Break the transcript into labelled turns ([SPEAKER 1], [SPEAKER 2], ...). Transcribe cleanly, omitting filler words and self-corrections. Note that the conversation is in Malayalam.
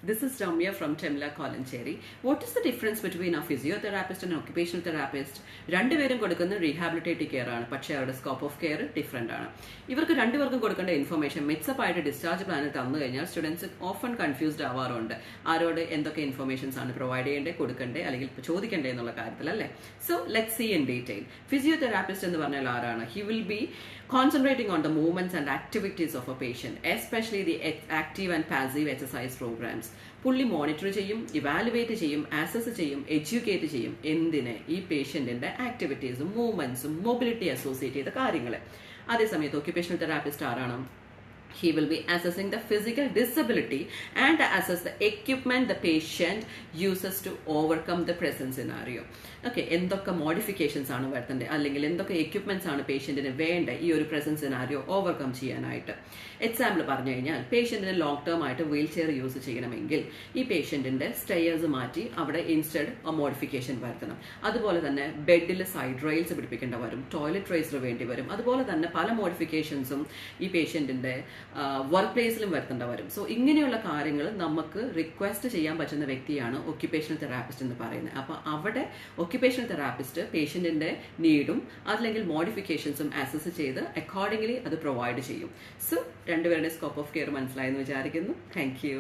[SPEAKER 1] This is Ramya from TEMLA Kolancheri. What is the difference between a physiotherapist and an occupational therapist? രണ്ടുപേരും കൊടുക്കുന്ന റീഹാബിലിറ്റേറ്റീവ് കെയർ ആണ്, പക്ഷേ അവരുടെ സ്കോപ്പ് ഓഫ് കെയർ ഡിഫറെന്റ് ആണ്. ഇവർക്ക് രണ്ടുപേർക്കും കൊടുക്കേണ്ട ഇൻഫർമേഷൻ മിക്സപ്പ് ആയിട്ട് ഡിസ്ചാർജ് പ്ലാനിൽ തന്നു കഴിഞ്ഞാൽ സ്റ്റുഡൻസ് ഓഫൺ കൺഫ്യൂസ്ഡ് ആവാറുണ്ട്. ആരോട് എന്തൊക്കെ ഇൻഫർമേഷൻസ് ആണ് പ്രൊവൈഡ് ചെയ്യേണ്ടത്, കൊടുക്കണ്ടേ അല്ലെങ്കിൽ ചോദിക്കണ്ടേ എന്നുള്ള കാര്യത്തിൽ അല്ലേ. So let's see in detail. Physiotherapist എന്ന് പറഞ്ഞാൽ ആരാണ്? He will be concentrating on the movements and activities of a patient, especially the active and passive exercise programs. പുള്ളി മോണിറ്റർ ചെയ്യും, ഇവാലുവേറ്റ് ചെയ്യും, അസസ് ചെയ്യും, എഡ്യൂക്കേറ്റ് ചെയ്യും. എന്തിന്? ഈ പേഷ്യന്റിന്റെ ആക്ടിവിറ്റീസും മൂവ്മെന്റ്സും മൊബിലിറ്റി അസോസിയേറ്റ് ചെയ്ത കാര്യങ്ങൾ. അതേസമയത്ത് ഒക്യുപേഷണൽ തെറാപ്പിസ്റ്റ് ആരാണ്? He will be assessing the physical disability and assess the equipment the patient uses to overcome the present scenario. Okay, എന്തൊക്കെ മോഡിഫിക്കേഷൻസ് ആണ് വരുത്തേണ്ടത്, അല്ലെങ്കിൽ എന്തൊക്കെ എക്യുപ്മെന്റ്സ് ആണ് പേഷ്യന്റിന് വേണ്ട ഈ ഒരു പ്രസന്റ് സിനാരിയോ ഓവർകം ചെയ്യാനായിട്ട്. എക്സാമ്പിൾ പറഞ്ഞു കഴിഞ്ഞാൽ, പേഷ്യന്റിന് ലോങ് ടേം ആയിട്ട് വീൽ ചെയർ യൂസ് ചെയ്യണമെങ്കിൽ ഈ പേഷ്യന്റിന്റെ സ്റ്റെയർസ് മാറ്റി അവിടെ ഇൻസ്റ്റഡ് മോഡിഫിക്കേഷൻ വരുത്തണം. അതുപോലെ തന്നെ ബെഡിൽ സൈഡ് റെയിൽസ് പിടിപ്പിക്കേണ്ട വരും, ടോയ്ലറ്റ് റേസർ വേണ്ടി വരും. അതുപോലെ തന്നെ പല മോഡിഫിക്കേഷൻസും ഈ പേഷ്യന്റിന്റെ വർക്ക് പ്ലേസിലും വരുത്തേണ്ട വരും. സോ ഇങ്ങനെയുള്ള കാര്യങ്ങൾ നമുക്ക് റിക്വസ്റ്റ് ചെയ്യാൻ പറ്റുന്ന വ്യക്തിയാണ് ഒക്യുപേഷണൽ തെറാപ്പിസ്റ്റ് എന്ന് പറയുന്നത്. അപ്പൊ അവിടെ ഒക്യുപേഷണൽ തെറാപ്പിസ്റ്റ് പേഷ്യന്റിന്റെ നീഡും അല്ലെങ്കിൽ മോഡിഫിക്കേഷൻസും അസസ് ചെയ്ത് അക്കോർഡിംഗ്ലി അത് പ്രൊവൈഡ് ചെയ്യും. സോ രണ്ടുപേരുടെ സ്കോപ്പ് ഓഫ് കെയർ മനസ്സിലായെന്ന് വിചാരിക്കുന്നു. Thank you.